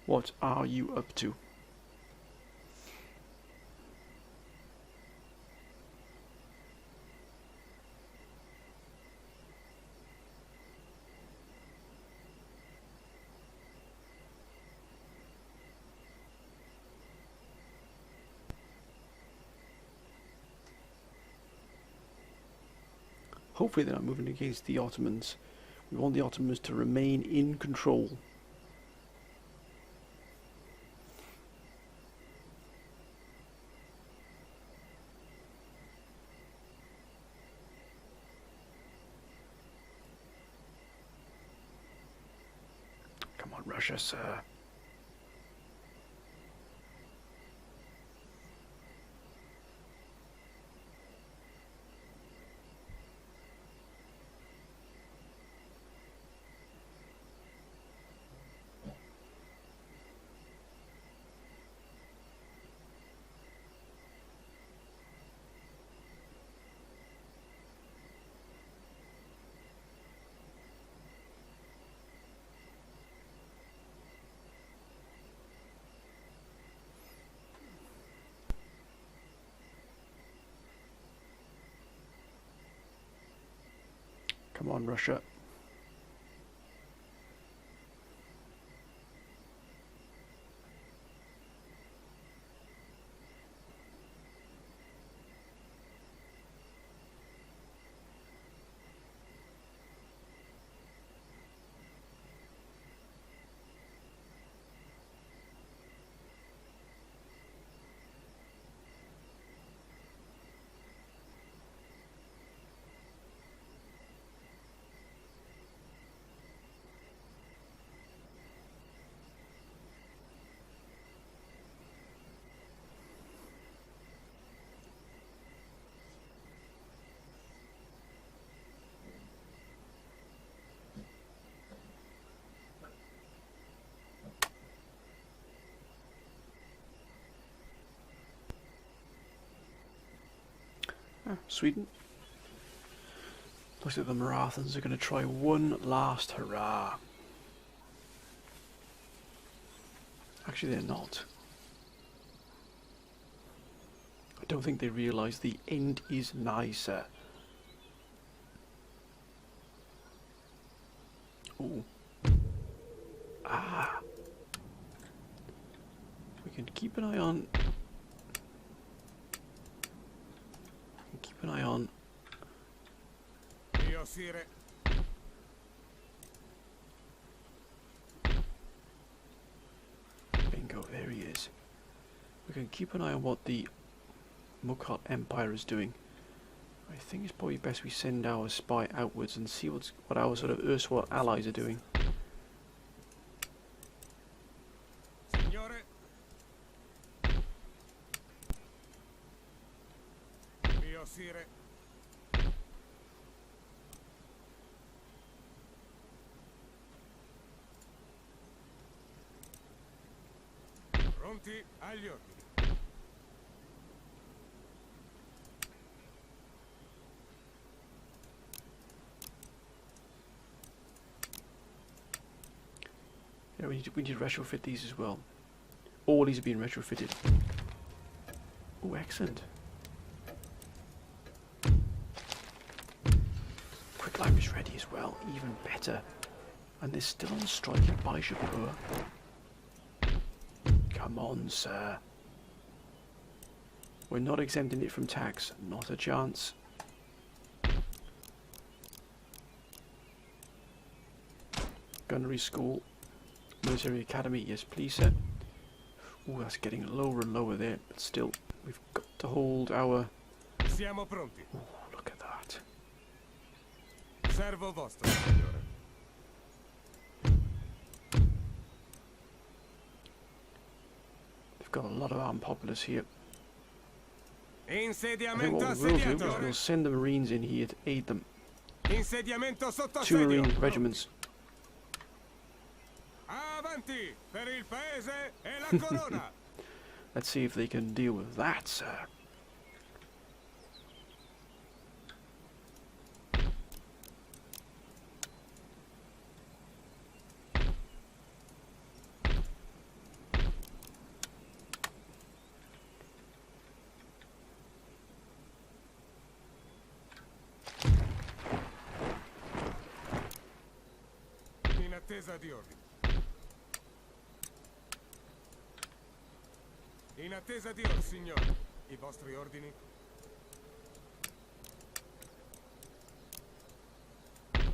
What are you up to? Hopefully they're not moving against the Ottomans. We want the Ottomans to remain in control. on, Russia, sir. Come on, Russia. Sweden. Looks like the Marathons are going to try one last hurrah. Actually, they're not. I don't think they realise the end is nigh, sir. Ooh. Ah. We can keep an eye on. Keep an eye on. Mio sire. Bingo, there he is. We can keep an eye on what the Mughal Empire is doing. I think it's probably best we send our spy outwards and see what our sort of erstwhile allies are doing. Signore. Mio sire. Pronti agli ordini. Yeah, we need to retrofit these as well. All these are being retrofitted. Oh, excellent. Quicklime is ready as well, even better. And they're still on strike at Baishapur. Come on, sir. We're not exempting it from tax, not a chance. Gunnery school. Military academy, yes please, sir. Ooh, that's getting lower and lower there, but still, we've got to hold our... Siamo pronti. Ooh, look at that. Servo vostro, signore. They've got a lot of armed populace here. I think Insediamento what we will do is assediato. we'll send the Marines in here to aid them. Insediamento sotto 2 assedio. Marine regiments. Avanti per il paese e la corona. Let's see if they can deal with that, sir. In attesa di ordini. In attesa di ordini, signore. I vostri ordini?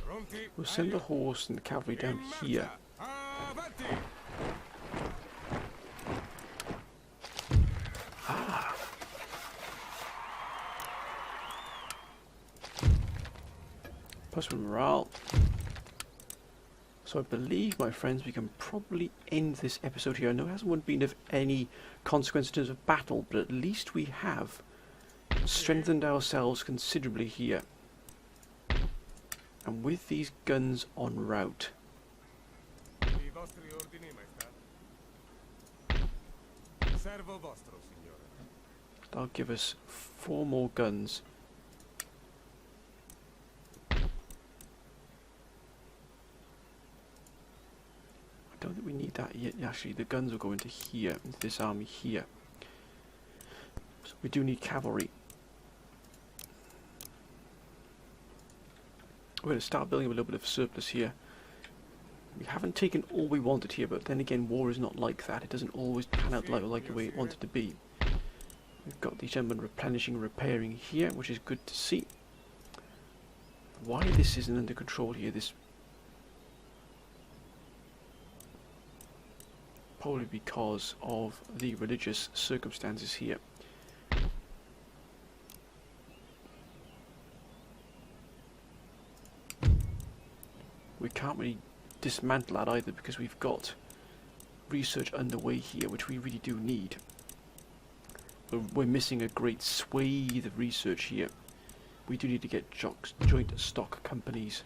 Pronti? We'll send the horse and the cavalry down here. Avanti! Plus one morale. So I believe, my friends, we can probably end this episode here. I know it hasn't been of any consequence in terms of battle, but at least we have strengthened ourselves considerably here. And with these guns en route, I vostri ordini, maestà. Servo vostro, signore. that'll give us 4 more guns. I don't think we need that yet. Actually, the guns will go into here, into this army here. So we do need cavalry. We're going to start building a little bit of surplus here. We haven't taken all we wanted here, but then again, war is not like that. It doesn't always pan out like the way it wanted to be. We've got the gentleman replenishing and repairing here, which is good to see. Why this isn't under control here, this... Probably because of the religious circumstances here. We can't really dismantle that either because we've got research underway here, which we really do need. We're missing a great swathe of research here. We do need to get joint stock companies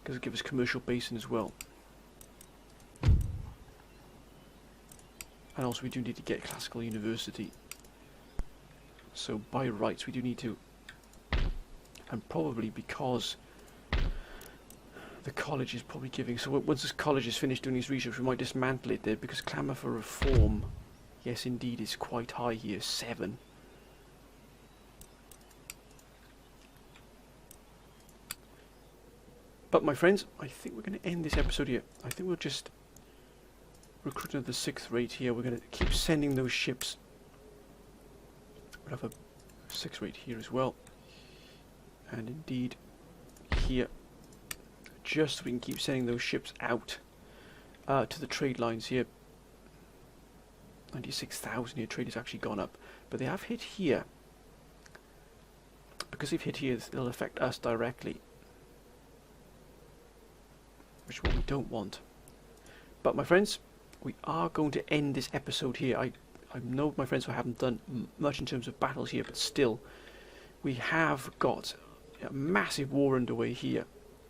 because it'll give us commercial basing as well. And also we do need to get classical university. So by rights we do need to, and probably because the college is probably giving, so once this college is finished doing his research we might dismantle it there, because clamour for reform, yes indeed, is quite high here, 7. But my friends, I think we're going to end this episode here. I think we'll just recruit another 6th rate here. We're going to keep sending those ships. We'll have a 6th rate here as well. And indeed here. Just so we can keep sending those ships out to the trade lines here. 96,000 here. Trade has actually gone up. But they have hit here. Because they've hit here, it'll affect us directly. Which is what we don't want. But my friends, we are going to end this episode here. I know, my friends, we haven't done much in terms of battles here, but still, we have got a massive war underway here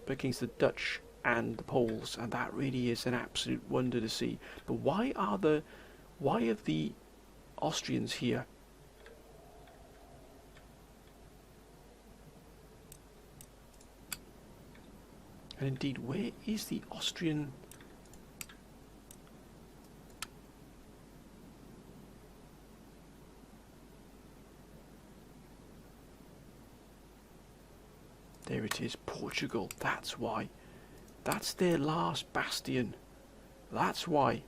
against the Dutch and the Poles, and that really is an absolute wonder to see. But why are the Austrians here? And indeed, where is the Austrian? There it is, Portugal. That's why. That's their last bastion. That's why.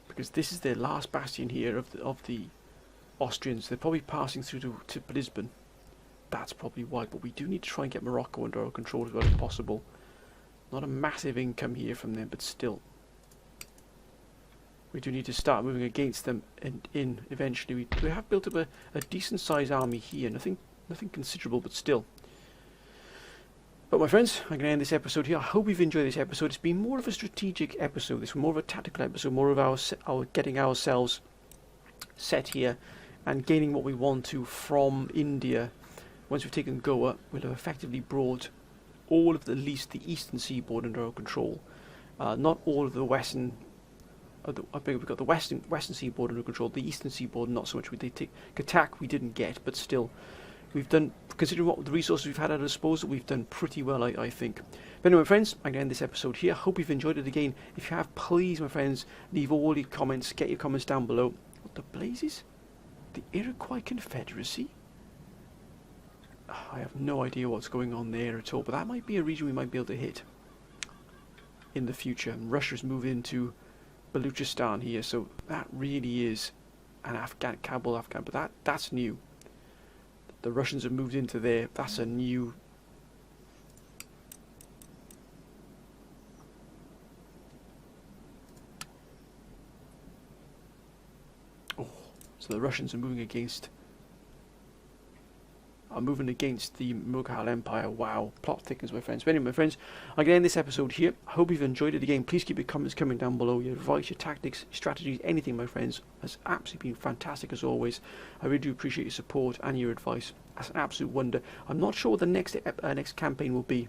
Because this is their last bastion here of the Austrians. They're probably passing through to Lisbon. That's probably why. But we do need to try and get Morocco under our control as well as possible. Not a massive income here from them, but still. We do need to start moving against them in eventually. We have built up a decent sized army here. Nothing considerable, but still. But my friends, I'm going to end this episode here. I hope you've enjoyed this episode. It's been more of a strategic episode. This was more of a tactical episode, more of our getting ourselves set here and gaining what we want to from India. Once we've taken Goa, we'll have effectively brought all of at least the eastern seaboard under our control. Not all of the western. I think we've got the western seaboard under control. The eastern seaboard, not so much. Katak we didn't get, but still, we've done, considering what the resources we've had at our disposal, we've done pretty well, I think. But anyway, friends, I'm going to end this episode here. I hope you've enjoyed it again. If you have, please, my friends, leave all your comments. Get your comments down below. What the blazes? The Iroquois Confederacy? I have no idea what's going on there at all, but that might be a region we might be able to hit in the future. And Russia's moved into Baluchistan here, so that really is an Kabul Afghan, but that's new. The Russians have moved into there. That's a new. Oh, so the Russians are moving against. are moving against the Mughal Empire. Wow, plot thickens, my friends. But anyway, my friends, I'm going to end this episode here. I hope you've enjoyed it. Again, please keep your comments coming down below. Your advice, your tactics, strategies, anything, my friends, has absolutely been fantastic as always. I really do appreciate your support and your advice. That's an absolute wonder. I'm not sure what the next campaign will be.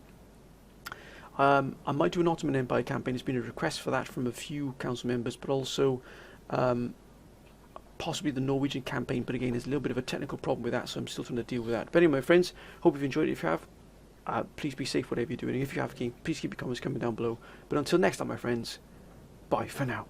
I might do an Ottoman Empire campaign. There's been a request for that from a few council members, but also possibly the Norwegian campaign. But again, there's a little bit of a technical problem with that, so I'm still trying to deal with that. But anyway, friends, hope you've enjoyed it. If you have, please be safe whatever you're doing. If you have, again, please keep your comments coming down below. But until next time, my friends, bye for now.